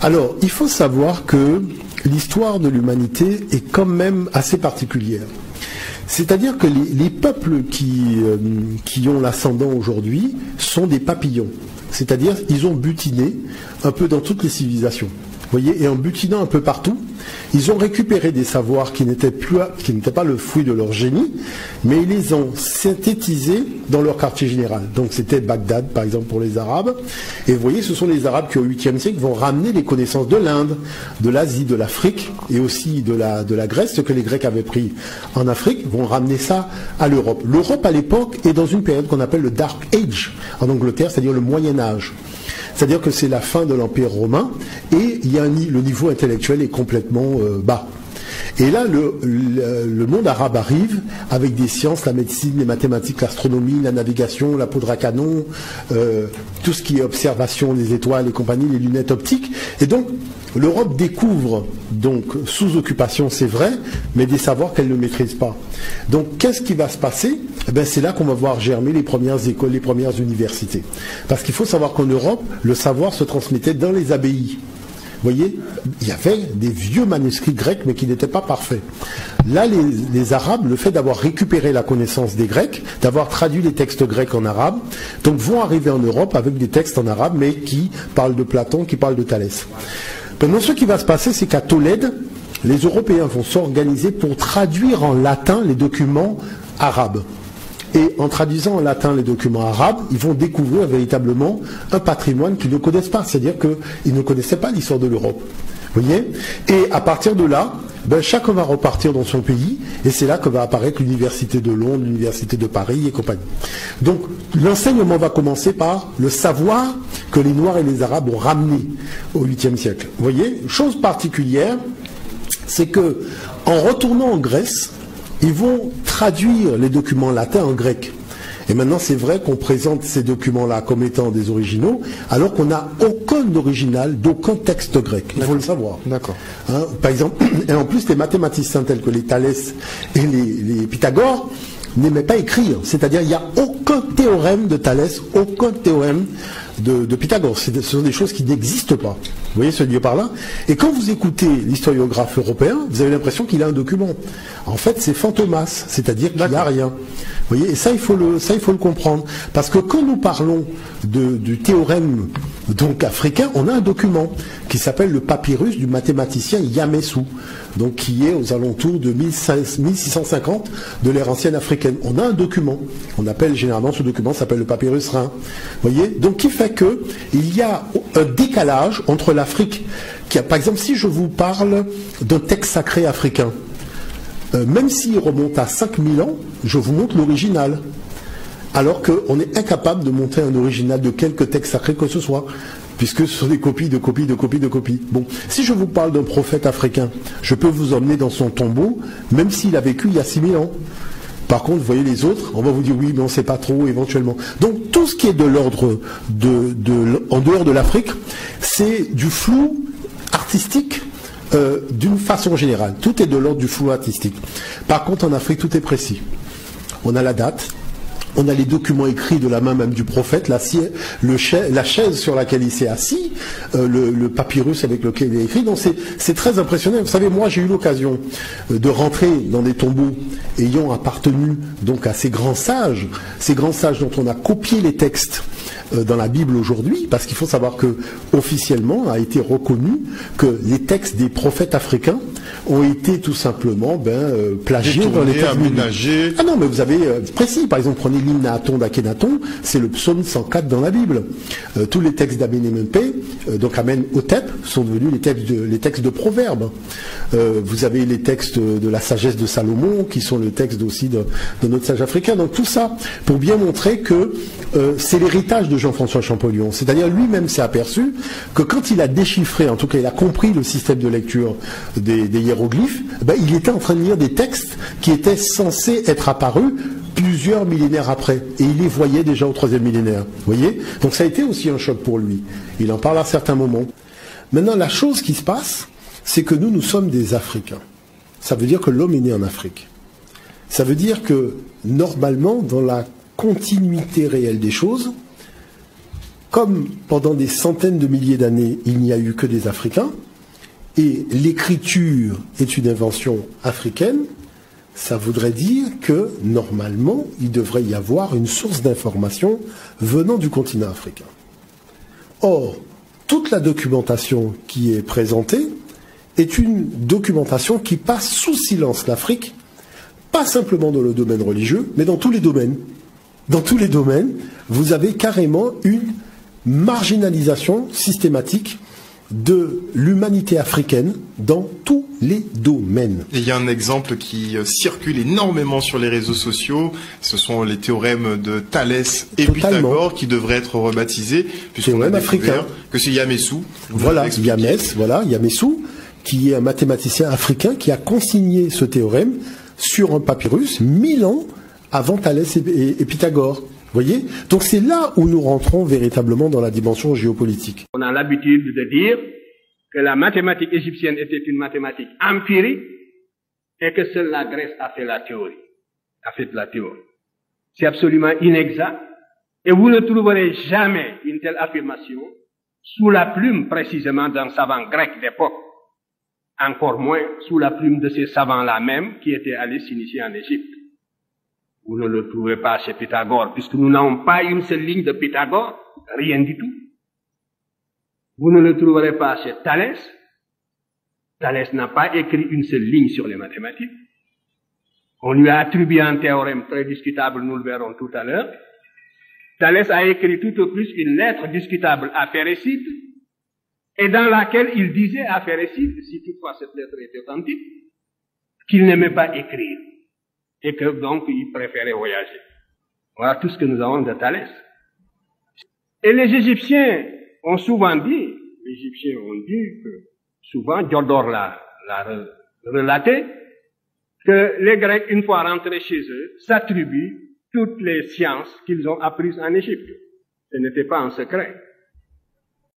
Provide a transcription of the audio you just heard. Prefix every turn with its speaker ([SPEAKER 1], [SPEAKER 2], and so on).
[SPEAKER 1] Alors, il faut savoir que l'histoire de l'humanité est quand même assez particulière. C'est-à-dire que les peuples qui ont l'ascendant aujourd'hui sont des papillons. C'est-à-dire ils ont butiné un peu dans toutes les civilisations. Vous voyez, et en butinant un peu partout, ils ont récupéré des savoirs qui n'étaient pas le fruit de leur génie, mais ils les ont synthétisés dans leur quartier général. Donc c'était Bagdad, par exemple, pour les Arabes. Et vous voyez, ce sont les Arabes qui, au 8e siècle, vont ramener les connaissances de l'Inde, de l'Asie, de l'Afrique, et aussi de la Grèce, ce que les Grecs avaient pris en Afrique, vont ramener ça à l'Europe. L'Europe, à l'époque, est dans une période qu'on appelle le Dark Age, en Angleterre, c'est-à-dire le Moyen Âge. C'est-à-dire que c'est la fin de l'Empire romain et le niveau intellectuel est complètement bas. Et là, le monde arabe arrive avec des sciences, la médecine, les mathématiques, l'astronomie, la navigation, la poudre à canon, tout ce qui est observation des étoiles et compagnie, les lunettes optiques. Et donc, l'Europe découvre, donc, sous occupation, c'est vrai, mais des savoirs qu'elle ne maîtrise pas. Donc, qu'est-ce qui va se passer? Eh bien, c'est là qu'on va voir germer les premières écoles, les premières universités. Parce qu'il faut savoir qu'en Europe, le savoir se transmettait dans les abbayes. Vous voyez, il y avait des vieux manuscrits grecs, mais qui n'étaient pas parfaits. Là, les Arabes, le fait d'avoir récupéré la connaissance des Grecs, d'avoir traduit les textes grecs en arabe, donc vont arriver en Europe avec des textes en arabe, mais qui parlent de Platon, qui parlent de Thalès. Maintenant, ce qui va se passer, c'est qu'à Tolède, les Européens vont s'organiser pour traduire en latin les documents arabes. Et en traduisant en latin les documents arabes, ils vont découvrir véritablement un patrimoine qu'ils ne connaissent pas. C'est-à-dire qu'ils ne connaissaient pas l'histoire de l'Europe. Vous voyez? Et à partir de là, chacun va repartir dans son pays, et c'est là que va apparaître l'université de Londres, l'université de Paris et compagnie. Donc, l'enseignement va commencer par le savoir que les Noirs et les Arabes ont ramené au 8e siècle. Vous voyez? Chose particulière, c'est que en retournant en Grèce, ils vont traduire les documents latins en grec. Et maintenant, c'est vrai qu'on présente ces documents-là comme étant des originaux, alors qu'on n'a aucun original d'aucun texte grec. Il faut le savoir.
[SPEAKER 2] D'accord.
[SPEAKER 1] Hein, par exemple, et en plus, les mathématiciens tels que les Thalès et les Pythagore n'aimaient pas écrire. C'est-à-dire, il n'y a aucun théorème de Thalès, aucun théorème de Pythagore. Ce sont des choses qui n'existent pas. Vous voyez ce lieu par là? Et quand vous écoutez l'historiographe européen, vous avez l'impression qu'il a un document. En fait, c'est fantomas, c'est-à-dire qu'il n'y a rien. Vous voyez, et ça, il faut le comprendre. Parce que quand nous parlons du théorème donc africain, on a un document qui s'appelle le papyrus du mathématicien Yamessou, donc qui est aux alentours de 1650 de l'ère ancienne africaine. On a un document. On appelle généralement ce document s'appelle le papyrus Rhin. Vous voyez, donc qui fait que il y a un décalage entre l'Afrique, par exemple, si je vous parle d'un texte sacré africain. Même s'il remonte à 5000 ans, je vous montre l'original. Alors qu'on est incapable de montrer un original de quelque texte sacré que ce soit, puisque ce sont des copies de copies de copies de copies. Bon, si je vous parle d'un prophète africain, je peux vous emmener dans son tombeau, même s'il a vécu il y a 6000 ans. Par contre, vous voyez les autres, on va vous dire oui, mais on ne sait pas trop éventuellement. Donc tout ce qui est de l'ordre en dehors de l'Afrique, c'est du flou artistique. D'une façon générale, tout est de l'ordre du flou artistique. Par contre, en Afrique, tout est précis. On a la date, on a les documents écrits de la main même du prophète, la chaise sur laquelle il s'est assis, le papyrus avec lequel il est écrit. Donc c'est très impressionnant. Vous savez, moi j'ai eu l'occasion de rentrer dans des tombeaux ayant appartenu donc à ces grands sages dont on a copié les textes dans la Bible aujourd'hui, parce qu'il faut savoir que officiellement a été reconnu que les textes des prophètes africains ont été tout simplement plagiés dans les textes
[SPEAKER 2] aménagés.
[SPEAKER 1] Ah non, mais vous avez précis. Par exemple, prenez l'hymne à Aton d'Akhenaton, c'est le psaume 104 dans la Bible. Tous les textes d'Amenemhotep, donc Amenhotep, sont devenus les textes de Proverbes. Vous avez les textes de la sagesse de Salomon, qui sont le texte aussi de notre sage africain. Donc tout ça pour bien montrer que c'est l'héritage de Jean-François Champollion. C'est-à-dire lui-même s'est aperçu que quand il a déchiffré, en tout cas il a compris le système de lecture des hiéroglyphes, il était en train de lire des textes qui étaient censés être apparus plusieurs millénaires après. Et il les voyait déjà au 3e millénaire. Vous voyez? Donc ça a été aussi un choc pour lui. Il en parle à certains moments. Maintenant, la chose qui se passe, c'est que nous sommes des Africains. Ça veut dire que l'homme est né en Afrique. Ça veut dire que, normalement, dans la continuité réelle des choses, comme pendant des centaines de milliers d'années, il n'y a eu que des Africains, et l'écriture est une invention africaine, ça voudrait dire que, normalement, il devrait y avoir une source d'information venant du continent africain. Or, toute la documentation qui est présentée est une documentation qui passe sous silence l'Afrique, pas simplement dans le domaine religieux, mais dans tous les domaines. Dans tous les domaines, vous avez carrément une marginalisation systématique de l'humanité africaine dans tous les domaines.
[SPEAKER 2] Et il y a un exemple qui circule énormément sur les réseaux sociaux, ce sont les théorèmes de Thalès et Pythagore qui devraient être rebaptisés, puisqu'on a découvert que c'est Yamessou.
[SPEAKER 1] Voilà, Yamessou, qui est un mathématicien africain qui a consigné ce théorème sur un papyrus 1000 ans avant Thalès et Pythagore. Vous voyez? Donc c'est là où nous rentrons véritablement dans la dimension géopolitique.
[SPEAKER 3] On a l'habitude de dire que la mathématique égyptienne était une mathématique empirique et que seule la Grèce a fait la théorie, a fait de la théorie. C'est absolument inexact et vous ne trouverez jamais une telle affirmation sous la plume précisément d'un savant grec d'époque, encore moins sous la plume de ces savants-là même qui étaient allés s'initier en Égypte. Vous ne le trouverez pas chez Pythagore, puisque nous n'avons pas une seule ligne de Pythagore, rien du tout. Vous ne le trouverez pas chez Thalès. Thalès n'a pas écrit une seule ligne sur les mathématiques. On lui a attribué un théorème très discutable, nous le verrons tout à l'heure. Thalès a écrit tout au plus une lettre discutable à Phérécyde, et dans laquelle il disait à Phérécyde, si toutefois cette lettre était authentique, qu'il n'aimait pas écrire. Et que donc il préférait voyager. Voilà tout ce que nous avons de Thalès. Et les Égyptiens ont souvent dit, que souvent, Diodore l'a relaté, que les Grecs, une fois rentrés chez eux, s'attribuent toutes les sciences qu'ils ont apprises en Égypte. Ce n'était pas un secret.